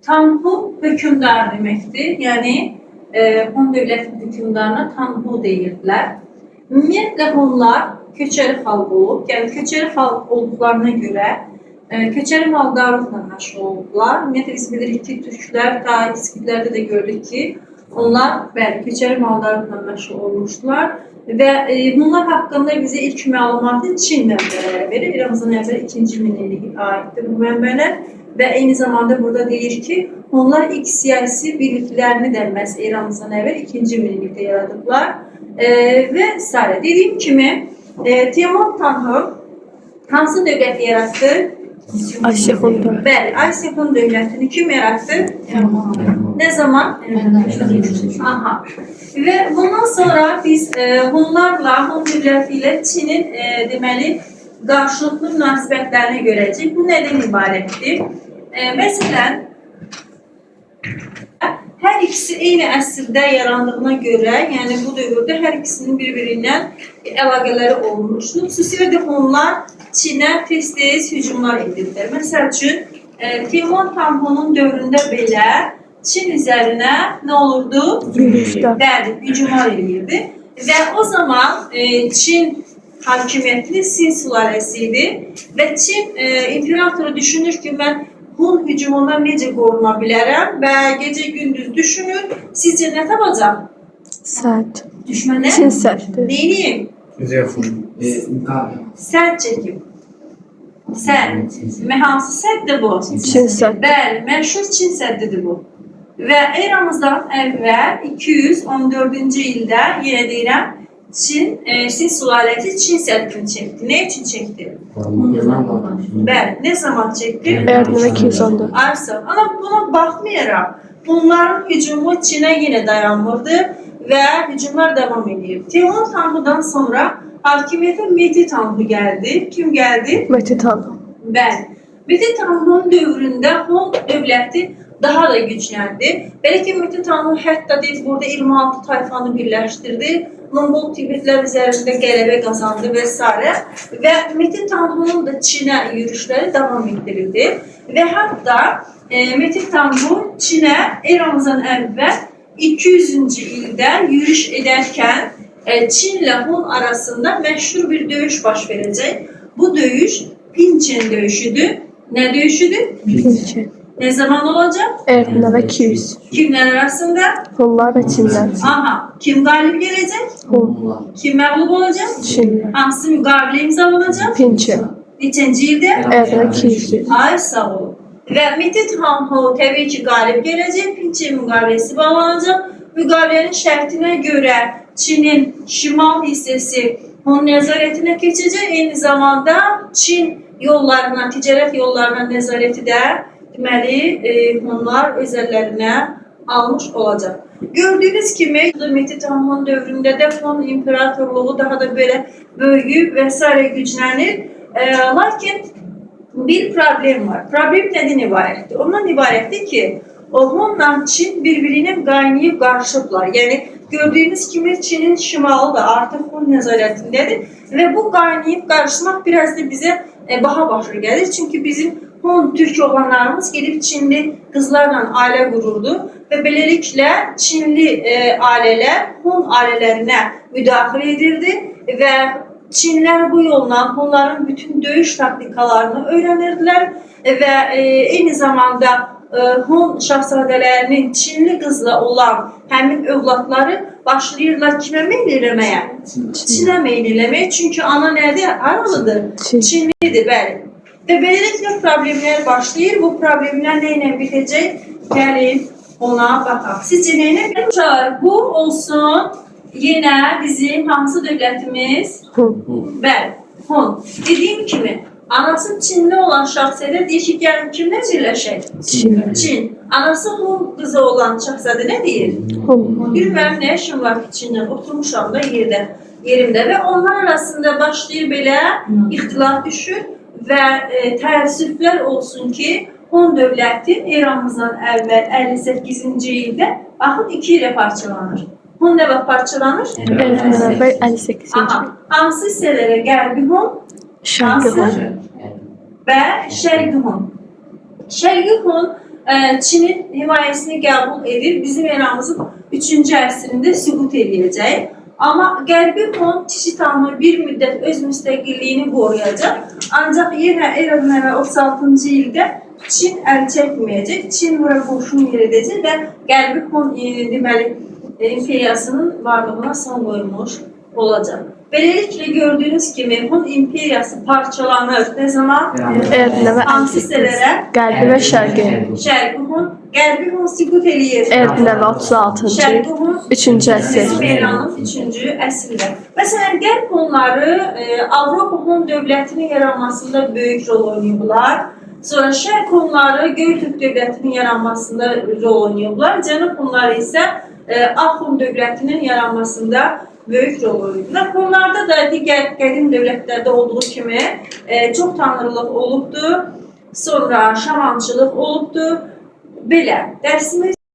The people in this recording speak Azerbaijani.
Tanhu hökümdar deməkdir. Yəni, Hun dövlətin hökümdarına Tanhu deyirdilər. Ümumiyyətlə, Hunlar köçəri xalq olub. Yəni, köçəri xalq olduqlarına görə köçəri maldarlıqla məşğul oldular. Ümumiyyətlə, biz bilirik ki, türklər ta İskitlərdə də gördük ki, onlar köçəri maldarlıqla məşğul olmuşdular. Və bunlar haqqında bizə ilk məlumatı Çin mənbələri verir. Eramızdan əvvəl 2-ci minilliyə aiddir bu mənbələr. Və eyni zamanda burada deyir ki, onlar ilk siyasi birliklərini də məhz eramızdan əvvəl 2-ci minillikdə yaradıblar. Və s. Dediyim kimi, Teymur Tanhu hansı dövləti yarattı? Aysihun dövləti. Bəli, Aysihun dövlətini kim yarattı? Ne zaman? Aha. Və bundan sonra biz Hunlarla, Hun dövləti ilə Çinin deməli qarşılıqlı münasibətlərini görəcəyik. Bu nədən ibarətdir? Məsələn, hər ikisi eyni əsrdə yarandığına görə, yəni bu dövrdə hər ikisinin bir-birindən əlaqələri olmuşdur. Xüsusilə də Hunlar Çinə tez-tez hücumlar edirlər. Məsəl üçün, Teymur Tanhu'nun dövründə belə Çin üzərinə nə olurdu? Bəli, hücumlar edirdi. Və o zaman Çin hakimiyyətli Sin sülaləsi idi və Çin imperatoru düşünür ki, mən Hun hücumundan necə qoruna bilərəm və gecə-gündüz düşünür. Sizcə nə tapacaq? Sədd. Düşmənə? Çin səddi. Neyini? Sədd çəkib. Sədd. Hansı səddir bu? Çin səddi. Bəli, məşhur Çin səddidir bu. Və eramızdan əvvəl 214-cü ildə, yenə deyirəm, Çin sülaləsi Çin səddini çəkdi. Ne üçün çəkdi? Bəli, ne zaman çəkdi? Ərdinə 214. Arsa. Ama buna baxmayaraq, bunların hücumu Çinə yenə dayanmırdı və hücumlar devam edir. Teymur Tanhu'dan sonra hakimiyyətə Mehdi Tanhu gəldi. Kim gəldi? Mehdi Tanhu. Bəli. Mehdi Tanhu'nun dövründə Hun dövləti daha da gücləndi. Belə ki, Mehdi Tanhu hətta deyil, burada 26 tayfanı birləşdirdi. Mongol Tibetlər üzərində qələbə qazandı və s. Və Mehdi Tanhu'nun da Çinə yürüşləri davam etdirildi. Və hətta Mehdi Tanhu Çinə eramızdan əvvəl 200-cü ildə yürüş edərkən Çin ilə Hun arasında məşhur bir döyüş baş verəcək. Bu döyüş Pinçen döyüşüdür. Nə döyüşüdür? Pinçen. Ne zaman olacak? Erdinə və 200. Kimler arasında? Hunlar və Çinlər. Aha. Kim galip gelecek? Hun. Kim mağlup olacak? Çinlər. Hangisi müqavilə imzalanacak? Pinçen. Neçənci ildə? Erdinə 200. Ay sağ ol. Və Mehdi Tanhu təbii ki galip gelecek. Pinçen müqaviləsi bağlanacak. Müqavilənin şərtinə görə Çin'in şimal hissəsi Hun nəzarətinə keçəcək. Eyni zamanda Çin yollarına, ticarət yollarına nəzarəti də deməli, Hunlar öz əllərinə almış olacaq. Gördüyünüz kimi, Mehdi Tanhu'nun dövründə də Hun imperatorluğu daha da belə böyüyüb və s. güclənir. Lakin bir problem var. Problem nədən ibarətdir? Ondan ibarətdir ki, Hunla Çin bir-birine qaynayıb qarışıblar. Yəni, gördüyünüz kimi Çin'in şimalı da artıq Hun nəzarətindədir və bu qaynayıb qarışmaq biraz da bizə baha başa gəlir. Çünki bizim Hun Türk oğlanlarımız gelip Çinli kızlarla aile kururdu ve böylelikle Çinli aileler Hun ailelerine müdahale edildi ve Çinler bu yolla Hunların bütün dövüş taktikalarını öğrenirdiler ve aynı zamanda Hun şahzadelerinin Çinli kızla olan həmin övladları başlayırlar kime meyil eləməyə? Çinə meyil eləməyə. Çünkü ana nədir? Aralıdır. Çinlidir, bəli. Ve böylelikle problemler başlayır. Bu problemler neyle bitecek? Gelin ona bakalım. Sizce neyle bitecek? Bu olsun yine bizim hansı devletimiz? Hun. Bəli, Hun. Dediğim kimi anası Çinli olan şahzədə deyir ki, gəlin kimlə birləşək? Çin. Anası Hun kızı olan şahzədə ne deyir? Hun. Bilmem ne işim var ki Çin'den oturmuşam da yerimde ve onlar arasında başlayır belə ixtilaf düşür. Və təəssüflər olsun ki, Hun dövləti eramızdan əvvəl 58-ci ildə baxın 2 ilə parçalanır. Hun nə vaxt parçalanır? Eramızdan əvvəl 58-ci il. Hansı hissələrə Qərbi Hun? Şərqi Hun. Və Şərqi Hun. Şərqi Hun Çinin himayəsini qəbul edir. Bizim eramızın 3-cü əsrində süqut edəcək. Amma Qərbi Hun Çiçitanı bir müddət öz müstəqilliyini qoruyacaq. Ancaq yenə eranın 36-cı ildə Çin əl çəkməyəcək. Çin bura qoşun yeridəcək və Qərbi Hun deməli imperiyasının varlığına son qoymuş olacaq. Beləliklə gördüyünüz kimi Hun imperiyası parçalanır. Ne zaman? Erdinə və Hansı 58. hissələrə? Qərbi və şərqi. Şərqi Hun, Qərbi Hun süqut eləyir. Erdinə və 36-cı. Şərqi Hun 3-cü əsr. İranın 3-cü əsrində. Məsələn, Qərb Hunları Avropa Hun dövlətinin yaranmasında böyük rol oynayıblar. Sonra Şərq Hunları Göytürk dövlətinin yaranmasında rol oynayıblar. Cənub Hunları isə Ağ Hun dövlətinin yaranmasında böyük rol oynayıblar. Hunlarda da digər qədim dövlətlərdə olduğu kimi çox tanrılıq olubdur. Sonra şamançılıq olubdur. Belə, dərsimiz